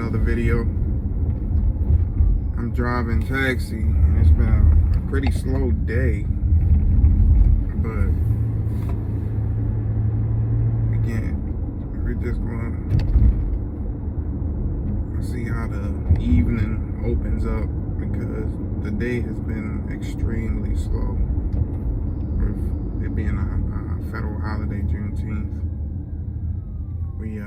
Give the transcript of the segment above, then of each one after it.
another video. I'm driving taxi and it's been a pretty slow day, but again, we're just going to see how the evening opens up because the day has been extremely slow with it being a federal holiday, Juneteenth. We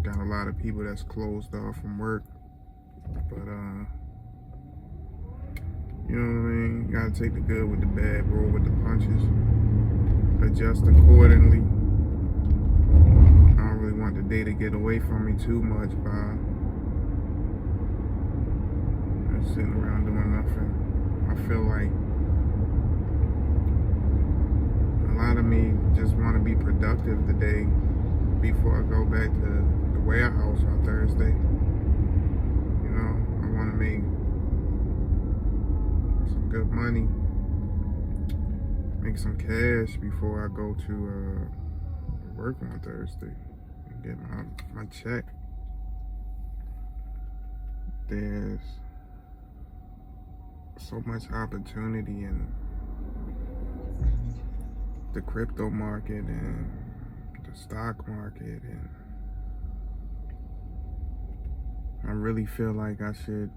got a lot of people that's closed off from work, but you know what I mean? You gotta take the good with the bad, roll with the punches, adjust accordingly. I don't really want the day to get away from me too much by just sitting around doing nothing. I feel like a lot of me just want to be productive today before I go back to the warehouse on Thursday. You know, I want to make some good money, make some cash before I go to work on Thursday and get my check. There's so much opportunity in the crypto market and the stock market, and I really feel like I should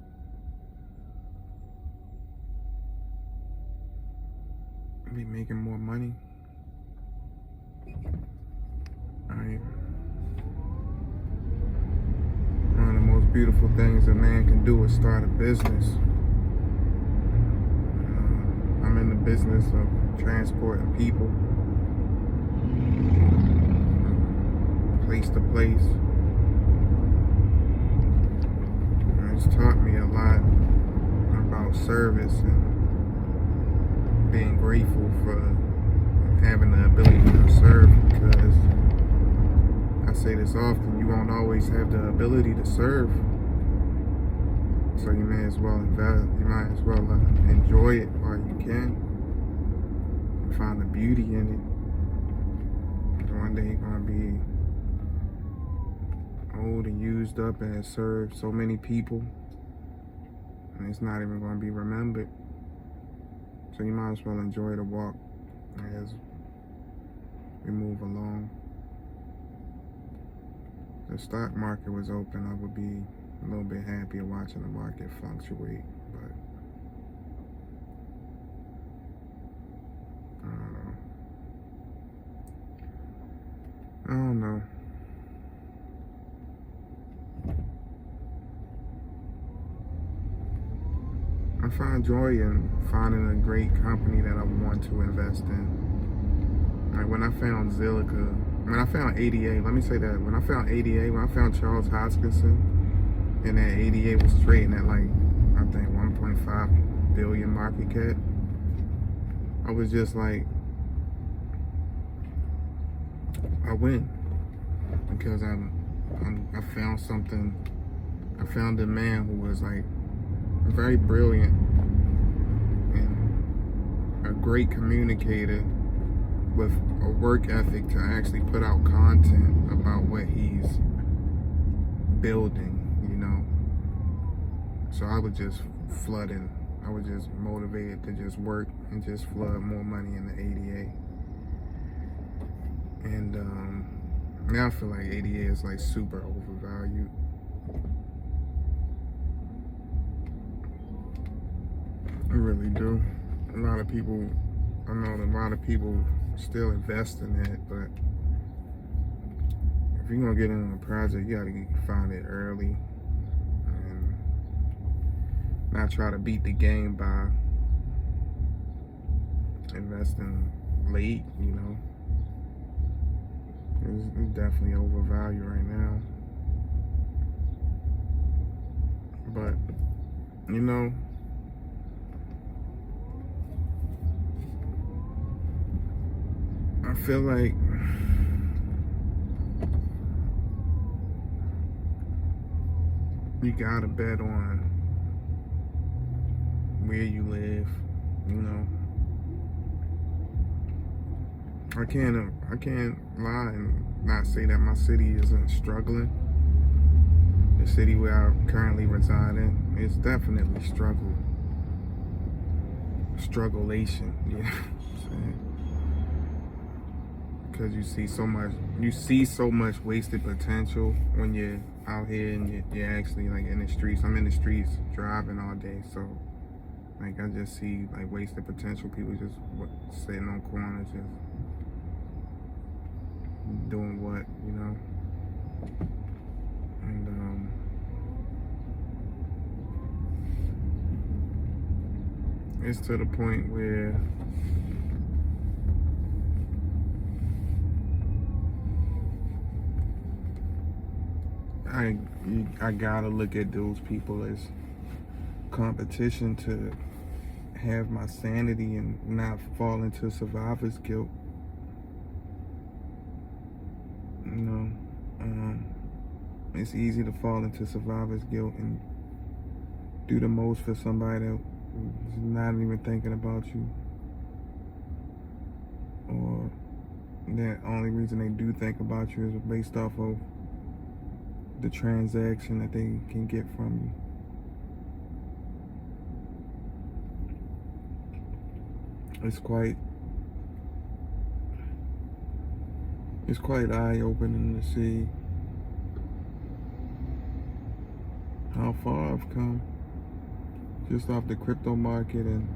be making more money. One of the most beautiful things a man can do is start a business. I'm in the business of transporting people place to place. And it's taught me a lot about service and being grateful for having the ability to serve, because I say this often, you won't always have the ability to serve. So you might as well enjoy it while you can and find the beauty in it. One day you're gonna be old and used up and have served so many people, and it's not even gonna be remembered. So you might as well enjoy the walk as we move along. If the stock market was open, I would be a little bit happier watching the market fluctuate, but I don't know. I find joy in finding a great company that I want to invest in. Like when I found zilliqa, when I found ADA, let me say that, when I found ADA, when I found Charles Hoskinson, and that ADA was trading at like, I think 1.5 billion market cap, I was just like, I win, because I found something. I found a man who was like very brilliant and a great communicator with a work ethic to actually put out content about what he's building, you know. So I was just flooding. I was just motivated to just work and just flood more money in the ADA. And now I feel like ADA is like super overvalued. I really do. A lot of people, I know a lot of people still invest in it, but if you're gonna get in a project, you gotta find it early and not try to beat the game by investing late, you know. It's definitely overvalued right now. But, you know, I feel like you gotta bet on where you live, you know. I can't lie and not say that my city isn't struggling. the city where I currently reside in, it's definitely strugglation, you know what I'm saying? Because you see so much wasted potential when you're out here and you're actually like in the streets. I'm in the streets driving all day, so like I just see like wasted potential. People just sitting on corners, just doing what, you know. And it's to the point where I gotta look at those people as competition to have my sanity and not fall into survivor's guilt. You know, it's easy to fall into survivor's guilt and do the most for somebody that is not even thinking about you, or the only reason they do think about you is based off of the transaction that they can get from you. It's quite eye-opening to see how far I've come just off the crypto market and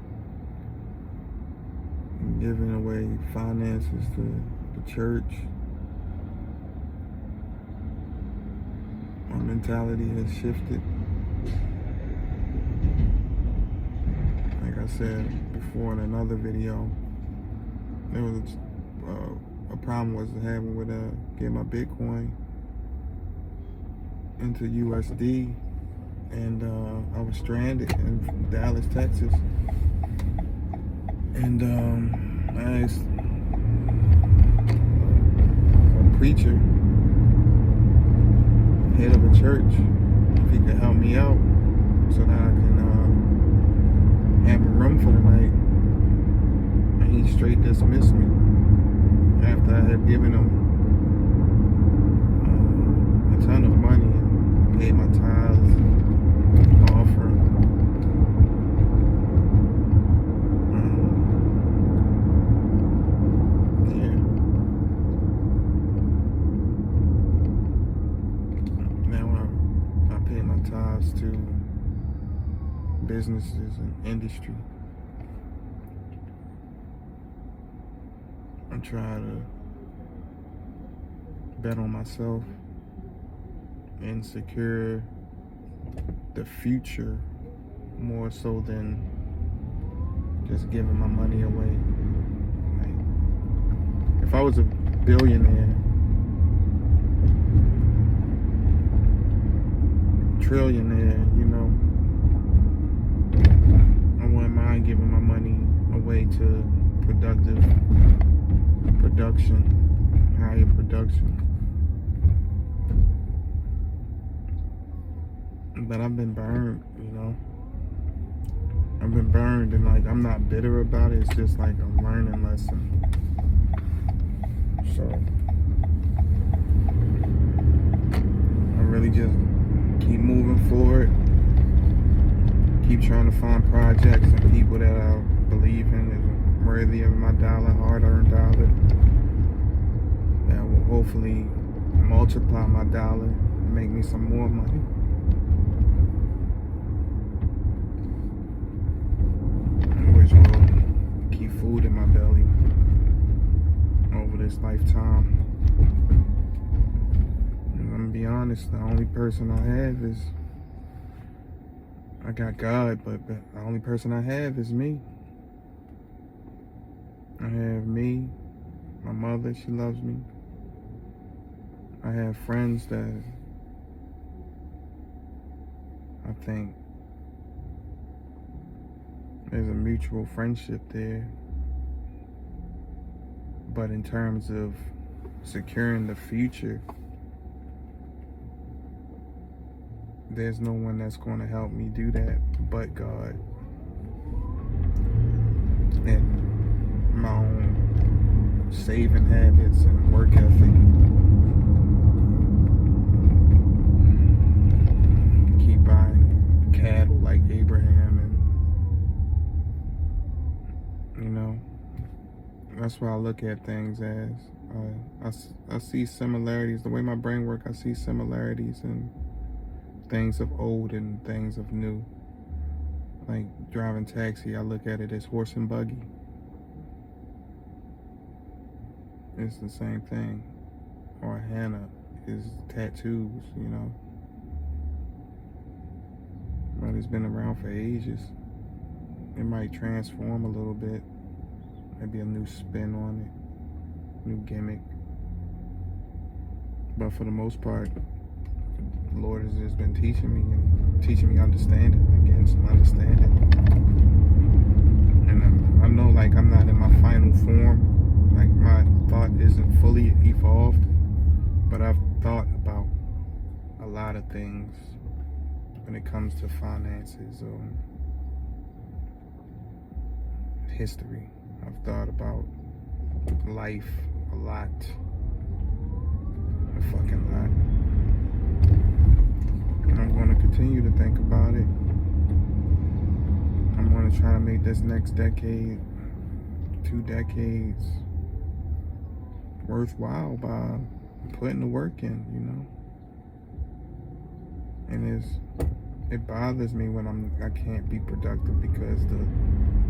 giving away finances to the church. My mentality has shifted. Like I said before in another video, there was a problem was having with getting my Bitcoin into USD, and I was stranded in Dallas, Texas, and I asked a preacher, head of a church, if he could help me out so that I can have a room for the night, and he straight dismissed me after I had given him a ton of money and paid my tithes, offering. Yeah. Now I pay my tithes to businesses and industry. I'm trying to bet on myself and secure the future more so than just giving my money away. Like, if I was a billionaire, trillionaire, you know, I wouldn't mind giving my money away to production, higher production. But I've been burned, you know. I've been burned, and like I'm not bitter about it. It's just like a learning lesson. So I really just keep moving forward. Keep trying to find projects and people that I believe in is worthy of my dollar, hard-earned dollar, that will hopefully multiply my dollar and make me some more money. Which will keep food in my belly over this lifetime. And I'm gonna be honest, the only person I have is, I got God, but the only person I have is me. I have me, my mother, she loves me. I have friends that I think there's a mutual friendship there. But in terms of securing the future, there's no one that's going to help me do that but God. And my own saving habits and work ethic. like Abraham, and that's why I look at things as I see similarities. The way my brain works, I see similarities in things of old and things of new. Like driving taxi, I look at it as horse and buggy. It's the same thing. Or henna is tattoos, But it's been around for ages. It might transform a little bit. Maybe a new spin on it, new gimmick. But for the most part, the Lord has just been teaching me understanding, getting some understanding. And I know, I'm not in my final form. My thought isn't fully evolved, but I've thought about a lot of things when it comes to finances or history. I've thought about life a lot. A fucking lot. And I'm going to continue to think about it. I'm going to try to make this next decade, 2 decades, worthwhile by putting the work in, And it bothers me when I can't be productive because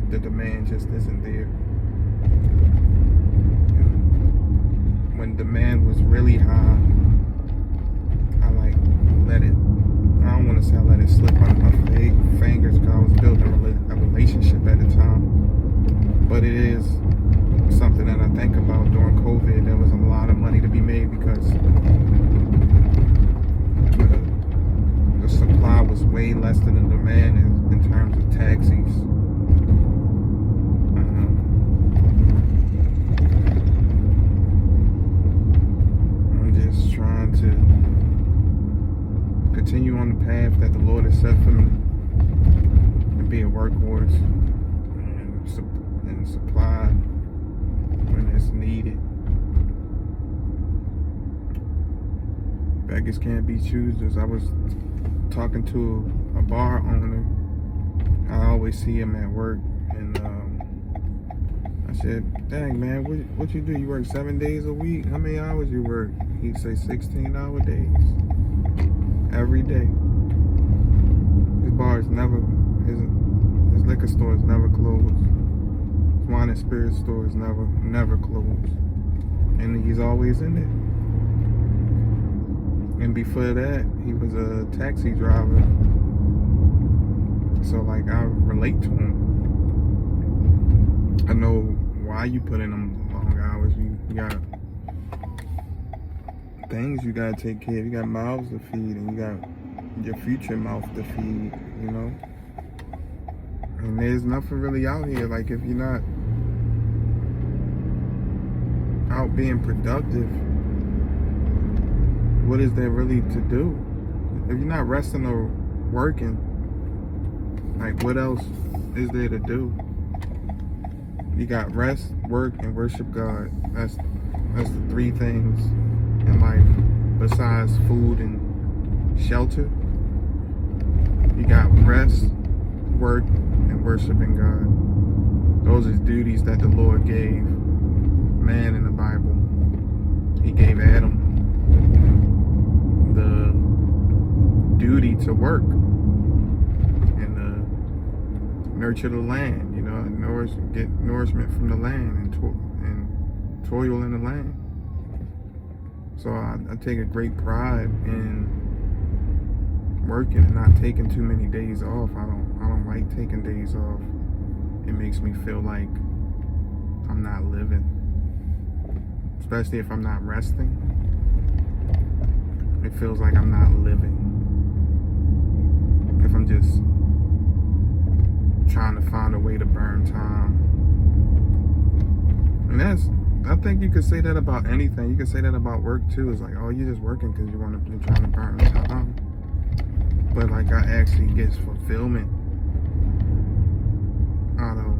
the demand just isn't there. When demand was really high, I let it. I don't want to say I let it slip under my fingers because I was building a relationship at the time. But it is something that I think about during COVID. There was a lot of money to be made because the supply was way less than the demand in terms of taxis. I'm just trying to continue on the path that the Lord has set for me and be a workhorse and supply when it's needed. Beggars can't be choosers. I was talking to a bar owner. I always see him at work, and I said, "Dang man, what you do? You work 7 days a week? How many hours you work?" He'd say 16-hour days every day. His bar is never, his liquor store is never closed. His wine and spirit store is never closed, and he's always in it. And before that, he was a taxi driver. So I relate to him. I know why you put in them long hours. You got things you gotta take care of. You got mouths to feed, and you got your future mouth to feed, And there's nothing really out here. If you're not out being productive, what is there really to do? If you're not resting or working, what else is there to do? You got rest, work, and worship God. That's the 3 things in life besides food and shelter. You got rest, work, and worshiping God. Those are duties that the Lord gave man in the Bible. He gave Adam the duty to work and nurture the land, get nourishment from the land and toil in the land. So I take a great pride in working and not taking too many days off. I don't like taking days off. It makes me feel like I'm not living, especially if I'm not resting. It feels like I'm not living if I'm just trying to find a way to burn time. And I think you could say that about anything. You could say that about work too. It's you're just working because you're trying to burn time. But I actually get fulfillment out of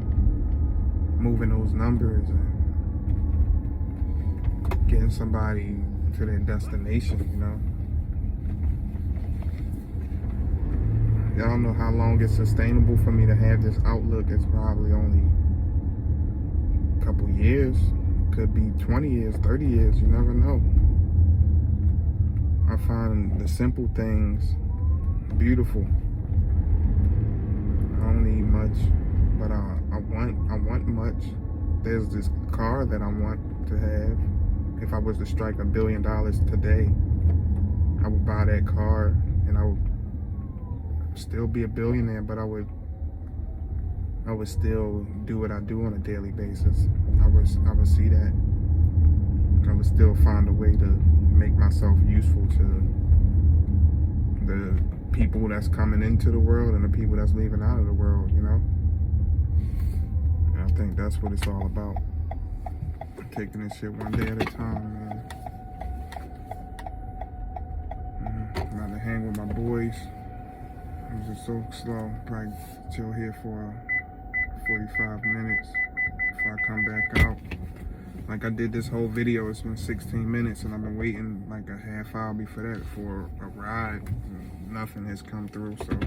moving those numbers and getting somebody to their destination, don't know how long it's sustainable for me to have this outlook. It's probably only a couple years. Could be 20 years, 30 years. You never know. I find the simple things beautiful. I don't need much, but I want much. There's this car that I want to have. If I was to strike $1 billion today, I would buy that car, and I would still be a billionaire, but I would still do what I do on a daily basis. I would see that. I would still find a way to make myself useful to the people that's coming into the world and the people that's leaving out of the world, you know? And I think that's what it's all about. Taking this shit one day at a time, man. I'm about to hang with my boys. It was just so slow. Probably chill here for 45 minutes before I come back out. Like I did this whole video, it's been 16 minutes and I've been waiting like a half hour before that for a ride. Nothing has come through, so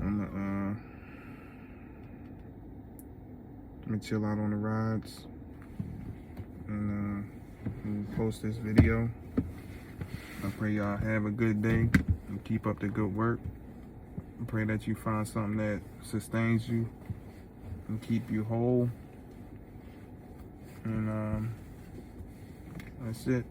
I'm gonna chill out on the rides and post this video. I pray y'all have a good day and keep up the good work. I pray that you find something that sustains you and keep you whole. And that's it.